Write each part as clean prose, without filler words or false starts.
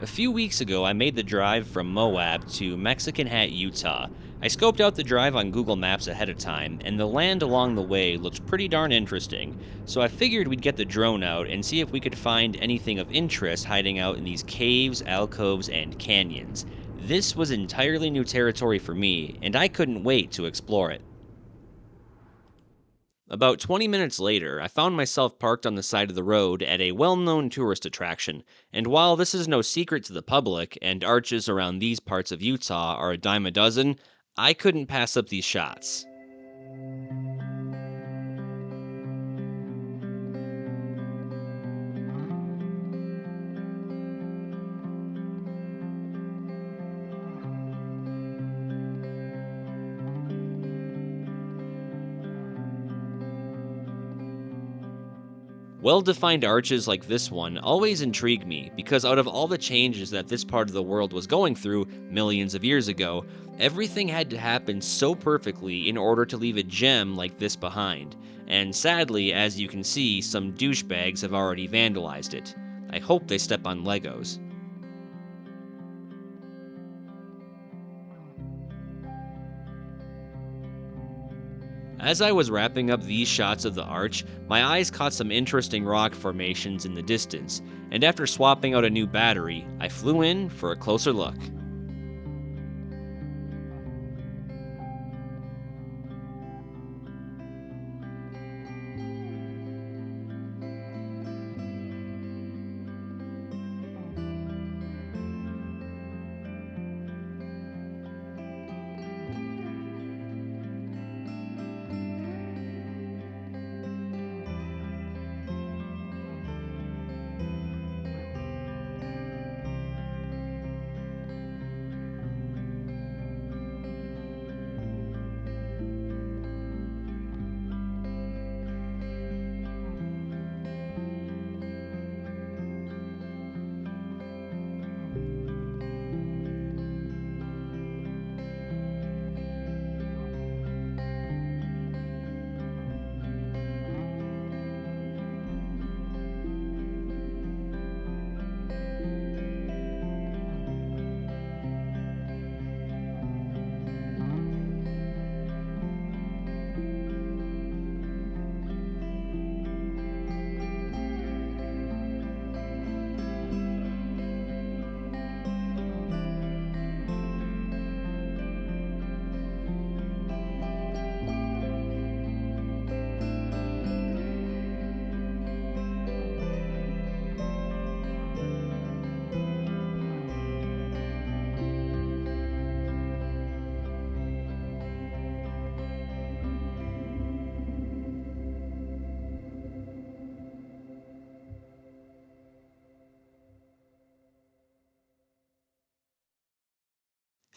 A few weeks ago, I made the drive from Moab to Mexican Hat, Utah. I scoped out the drive on Google Maps ahead of time, and the land along the way looked pretty darn interesting, so I figured we'd get the drone out and see if we could find anything of interest hiding out in these caves, alcoves, and canyons. This was entirely new territory for me, and I couldn't wait to explore it. About 20 minutes later, I found myself parked on the side of the road at a well known tourist attraction, and while this is no secret to the public, and arches around these parts of Utah are a dime a dozen, I couldn't pass up these shots. Well defined arches like this one always intrigue me because out of all the changes that this part of the world was going through millions of years ago, everything had to happen so perfectly in order to leave a gem like this behind. And sadly, as you can see, some douchebags have already vandalized it. I hope they step on Legos. As I was wrapping up these shots of the arch, my eyes caught some interesting rock formations in the distance, and after swapping out a new battery, I flew in for a closer look.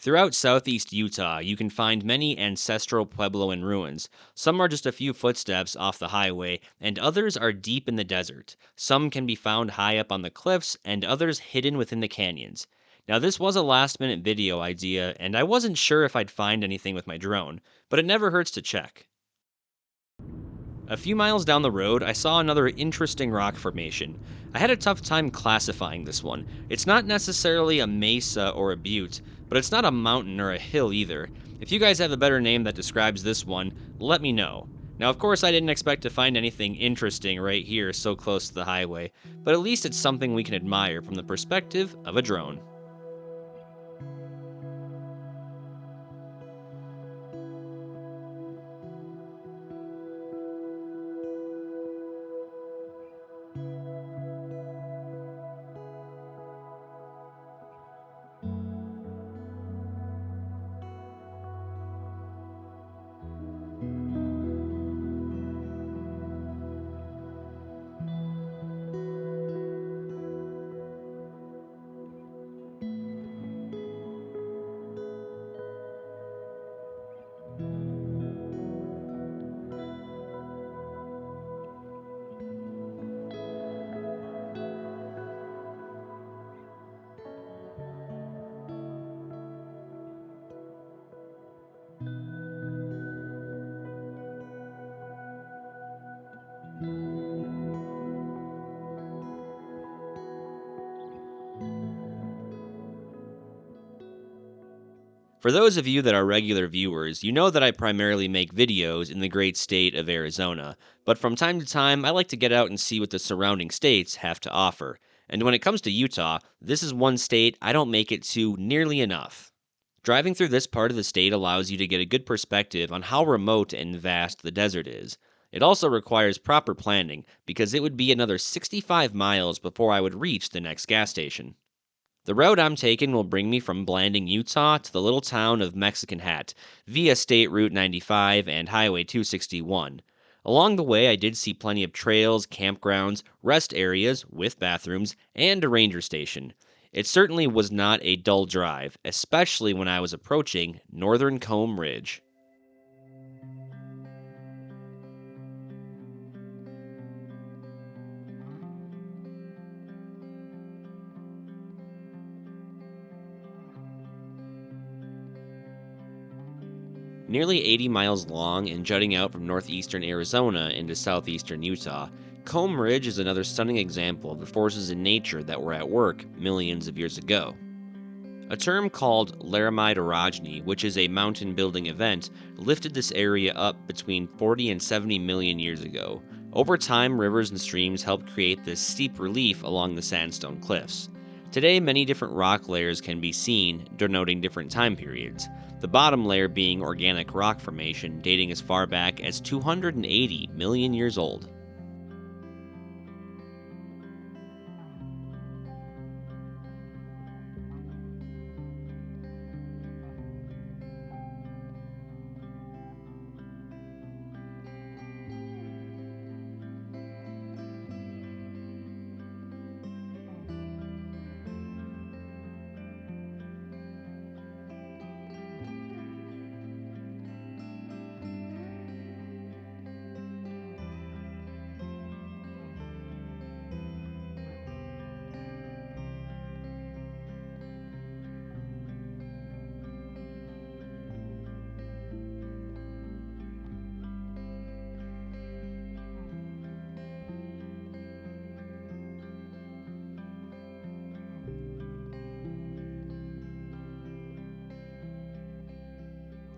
Throughout southeast Utah, you can find many ancestral Puebloan ruins. Some are just a few footsteps off the highway, and others are deep in the desert. Some can be found high up on the cliffs, and others hidden within the canyons. Now, this was a last minute video idea, and I wasn't sure if I'd find anything with my drone, but it never hurts to check. A few miles down the road, I saw another interesting rock formation. I had a tough time classifying this one. It's not necessarily a mesa or a butte, but it's not a mountain or a hill either. If you guys have a better name that describes this one, let me know. Now, of course, I didn't expect to find anything interesting right here so close to the highway, but at least it's something we can admire from the perspective of a drone. For those of you that are regular viewers, you know that I primarily make videos in the great state of Arizona, but from time to time I like to get out and see what the surrounding states have to offer. And when it comes to Utah, this is one state I don't make it to nearly enough. Driving through this part of the state allows you to get a good perspective on how remote and vast the desert is. It also requires proper planning because it would be another 65 miles before I would reach the next gas station. The route I'm taking will bring me from Blanding, Utah to the little town of Mexican Hat via State Route 95 and Highway 261. Along the way, I did see plenty of trails, campgrounds, rest areas with bathrooms, and a ranger station. It certainly was not a dull drive, especially when I was approaching Northern Comb Ridge. Nearly 80 miles long and jutting out from northeastern Arizona into southeastern Utah, Comb Ridge is another stunning example of the forces in nature that were at work millions of years ago. A term called Laramide orogeny, which is a mountain building event, lifted this area up between 40 and 70 million years ago. Over time, rivers and streams helped create this steep relief along the sandstone cliffs. Today, many different rock layers can be seen, denoting different time periods. The bottom layer being organic rock formation dating as far back as 280 million years old.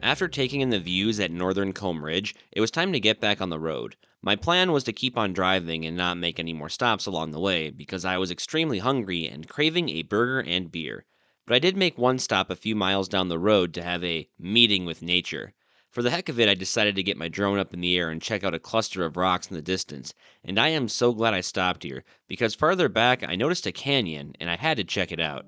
After taking in the views at Northern Comb Ridge, it was time to get back on the road. My plan was to keep on driving and not make any more stops along the way because I was extremely hungry and craving a burger and beer. But I did make one stop a few miles down the road to have a meeting with nature. For the heck of it, I decided to get my drone up in the air and check out a cluster of rocks in the distance, and I am so glad I stopped here because farther back I noticed a canyon and I had to check it out.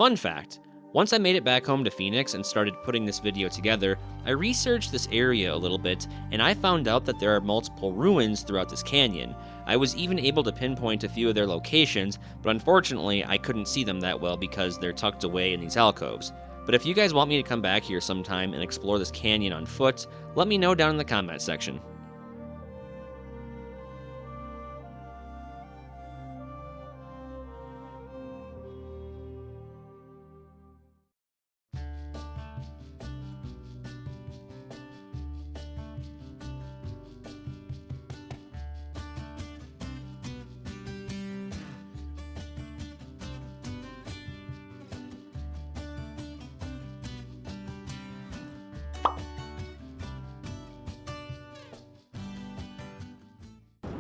Fun fact, once I made it back home to Phoenix and started putting this video together, I researched this area a little bit and I found out that there are multiple ruins throughout this canyon. I was even able to pinpoint a few of their locations, but unfortunately I couldn't see them that well because they're tucked away in these alcoves. But if you guys want me to come back here sometime and explore this canyon on foot, let me know down in the comment section.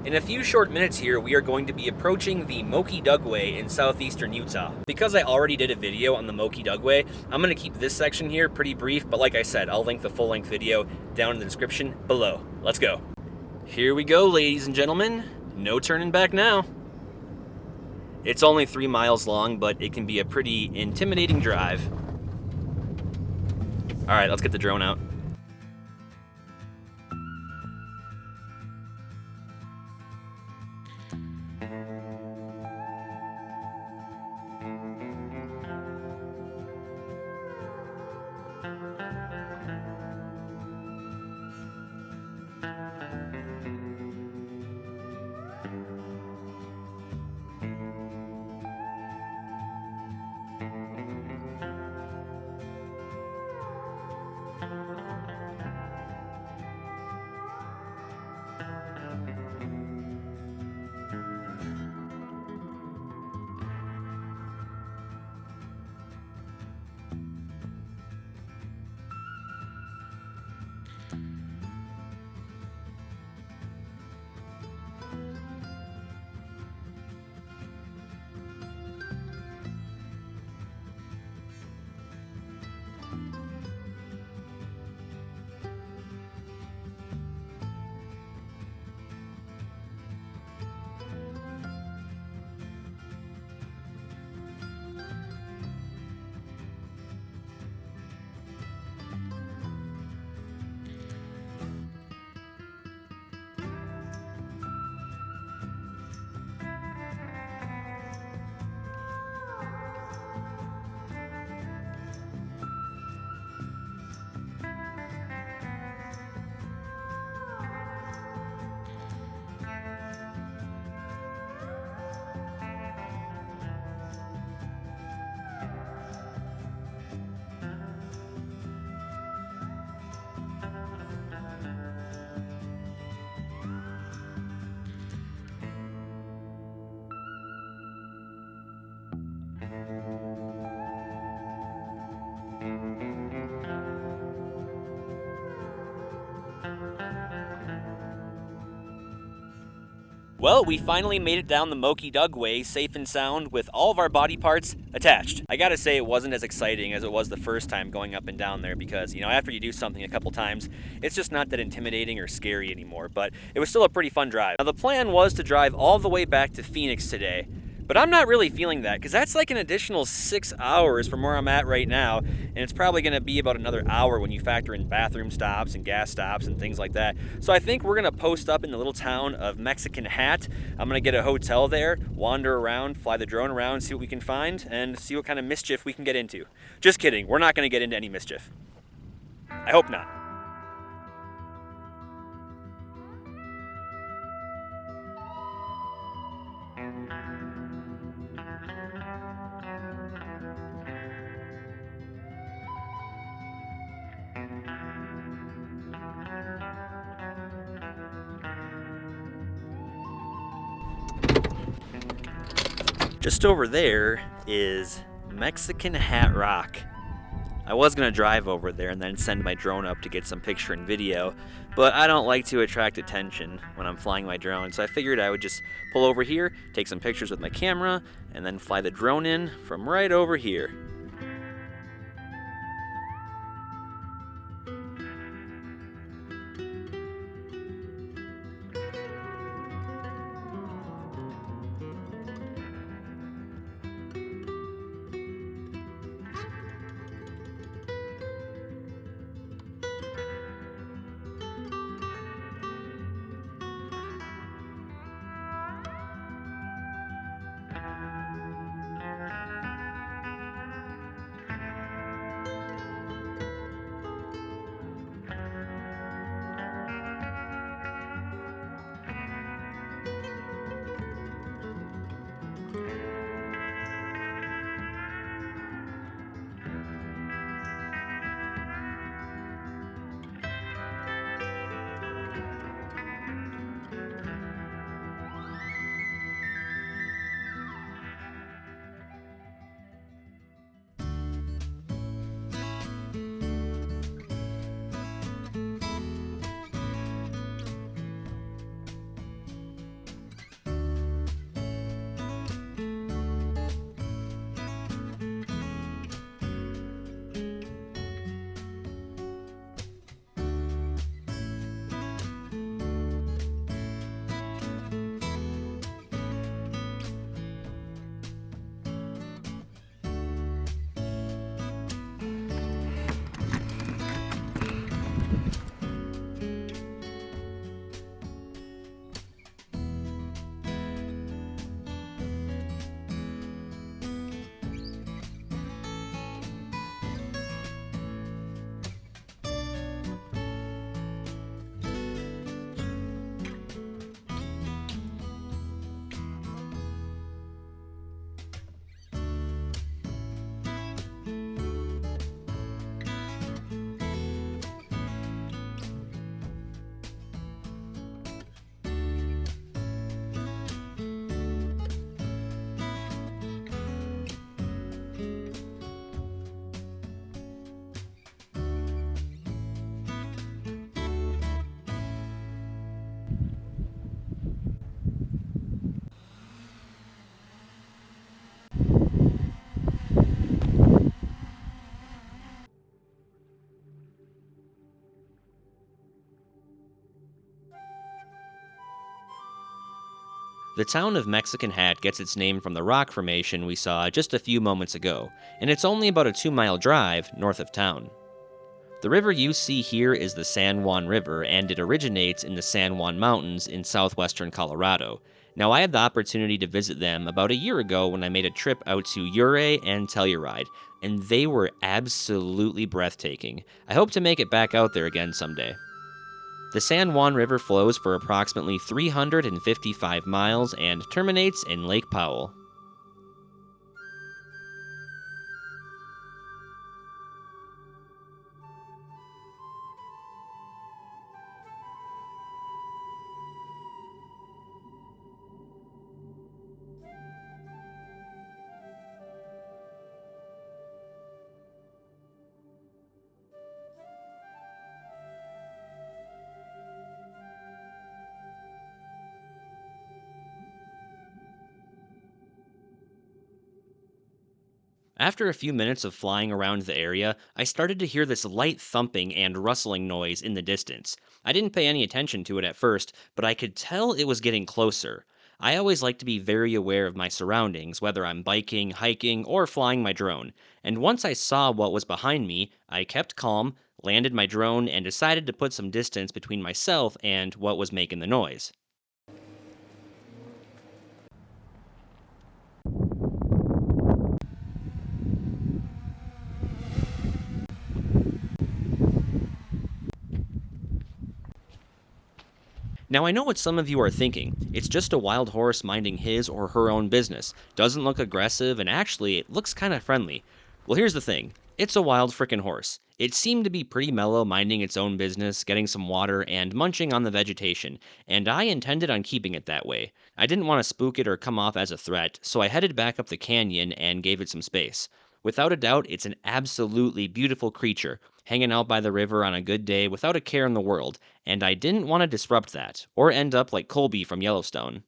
In a few short minutes here, we are going to be approaching the Moki Dougway in southeastern Utah. Because I already did a video on the Moki Dougway, I'm going to keep this section here pretty brief, but like I said, I'll link the full-length video down in the description below. Let's go. Here we go, ladies and gentlemen. No turning back now. It's only 3 miles long, but it can be a pretty intimidating drive. All right, let's get the drone out. Well, we finally made it down the Moki Dougway safe and sound with all of our body parts attached. I gotta say it wasn't as exciting as it was the first time going up and down there because, after you do something a couple times, it's just not that intimidating or scary anymore, but it was still a pretty fun drive. Now, the plan was to drive all the way back to Phoenix today, but I'm not really feeling that because that's like an additional 6 hours from where I'm at right now, and it's probably going to be about another hour when you factor in bathroom stops and gas stops and things like that. So I think we're going to post up in the little town of Mexican Hat. I'm going to get a hotel there, wander around, fly the drone around, see what we can find, and see what kind of mischief we can get into. Just kidding, we're not going to get into any mischief. I hope not. Just over there is Mexican Hat Rock. I was going to drive over there and then send my drone up to get some picture and video, but I don't like to attract attention when I'm flying my drone, so I figured I would just pull over here, take some pictures with my camera, and then fly the drone in from right over here. The town of Mexican Hat gets its name from the rock formation we saw just a few moments ago, and it's only about a 2-mile drive north of town. The river you see here is the San Juan River, and it originates in the San Juan Mountains in southwestern Colorado. Now, I had the opportunity to visit them about a year ago when I made a trip out to Ouray and Telluride, and they were absolutely breathtaking. I hope to make it back out there again someday. The San Juan River flows for approximately 355 miles and terminates in Lake Powell. After a few minutes of flying around the area, I started to hear this light thumping and rustling noise in the distance. I didn't pay any attention to it at first, but I could tell it was getting closer. I always like to be very aware of my surroundings, whether I'm biking, hiking, or flying my drone. And once I saw what was behind me, I kept calm, landed my drone, and decided to put some distance between myself and what was making the noise. Now, I know what some of you are thinking. It's just a wild horse minding his or her own business. Doesn't look aggressive, and actually, it looks kind of friendly. Well, here's the thing, it's a wild frickin' horse. It seemed to be pretty mellow, minding its own business, getting some water, and munching on the vegetation, and I intended on keeping it that way. I didn't want to spook it or come off as a threat, so I headed back up the canyon and gave it some space. Without a doubt, it's an absolutely beautiful creature, hanging out by the river on a good day without a care in the world, and I didn't want to disrupt that, or end up like Colby from Yellowstone.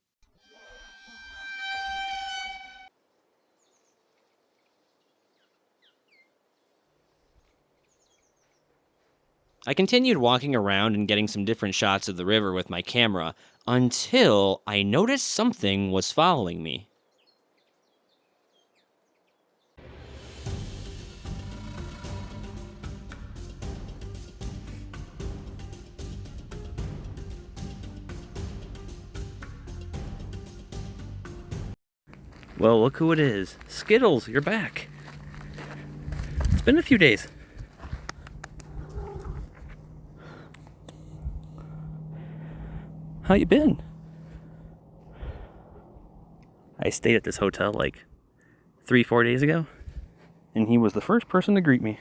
I continued walking around and getting some different shots of the river with my camera until I noticed something was following me. Well, look who it is. Skittles, you're back. It's been a few days. How you been? I stayed at this hotel like 3-4 days ago, and he was the first person to greet me.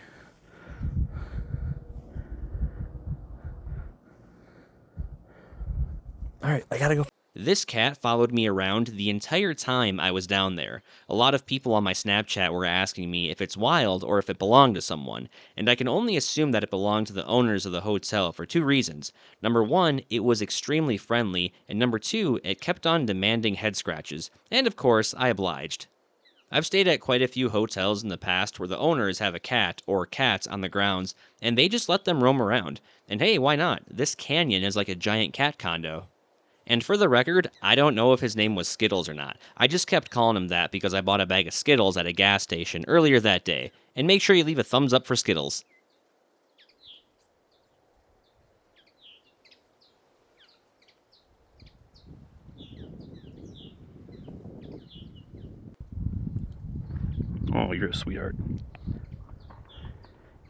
Alright, I gotta go. This cat followed me around the entire time I was down there. A lot of people on my Snapchat were asking me if it's wild or if it belonged to someone, and I can only assume that it belonged to the owners of the hotel for two reasons. Number one, it was extremely friendly, and number two, it kept on demanding head scratches, and of course, I obliged. I've stayed at quite a few hotels in the past where the owners have a cat or cats on the grounds, and they just let them roam around. And hey, why not? This canyon is like a giant cat condo. And for the record, I don't know if his name was Skittles or not. I just kept calling him that because I bought a bag of Skittles at a gas station earlier that day. And make sure you leave a thumbs up for Skittles. Oh, you're a sweetheart.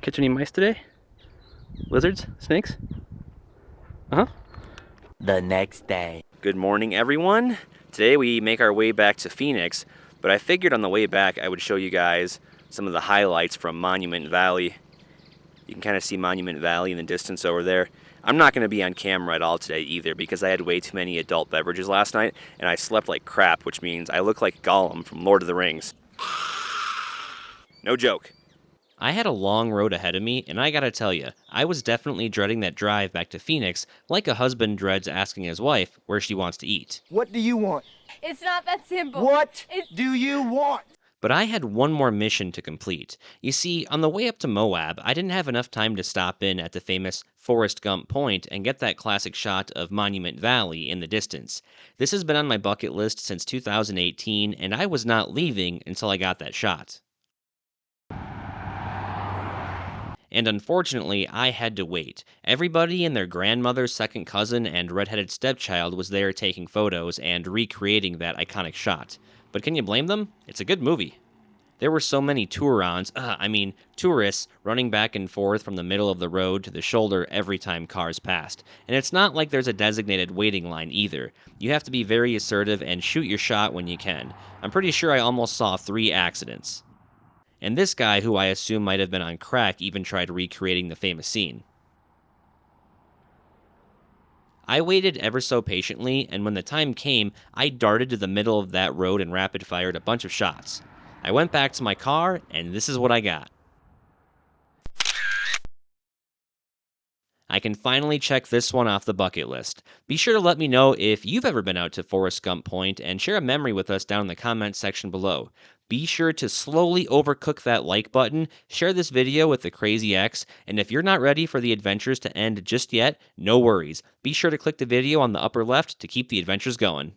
Catch any mice today? Lizards? Snakes? Uh-huh. The next day. Good morning, everyone. Today we make our way back to Phoenix, but I figured on the way back I would show you guys some of the highlights from Monument Valley. You can kind of see Monument Valley in the distance over there. I'm not going to be on camera at all today either because I had way too many adult beverages last night and I slept like crap, which means I look like Gollum from Lord of the Rings. No joke. I had a long road ahead of me, and I gotta tell you, I was definitely dreading that drive back to Phoenix like a husband dreads asking his wife where she wants to eat. What do you want? It's not that simple. What It's... do you want? But I had one more mission to complete. You see, on the way up to Moab, I didn't have enough time to stop in at the famous Forrest Gump Point and get that classic shot of Monument Valley in the distance. This has been on my bucket list since 2018, and I was not leaving until I got that shot. And unfortunately, I had to wait. Everybody and their grandmother's second cousin and redheaded stepchild was there taking photos and recreating that iconic shot. But can you blame them? It's a good movie. There were so many tourists running back and forth from the middle of the road to the shoulder every time cars passed. And it's not like there's a designated waiting line either. You have to be very assertive and shoot your shot when you can. I'm pretty sure I almost saw 3 accidents. And this guy, who I assume might have been on crack, even tried recreating the famous scene. I waited ever so patiently, and when the time came, I darted to the middle of that road and rapid fired a bunch of shots. I went back to my car, and this is what I got. I can finally check this one off the bucket list. Be sure to let me know if you've ever been out to Forrest Gump Point and share a memory with us down in the comments section below. Be sure to slowly overcook that like button, share this video with the Crazy X, and if you're not ready for the adventures to end just yet, no worries. Be sure to click the video on the upper left to keep the adventures going.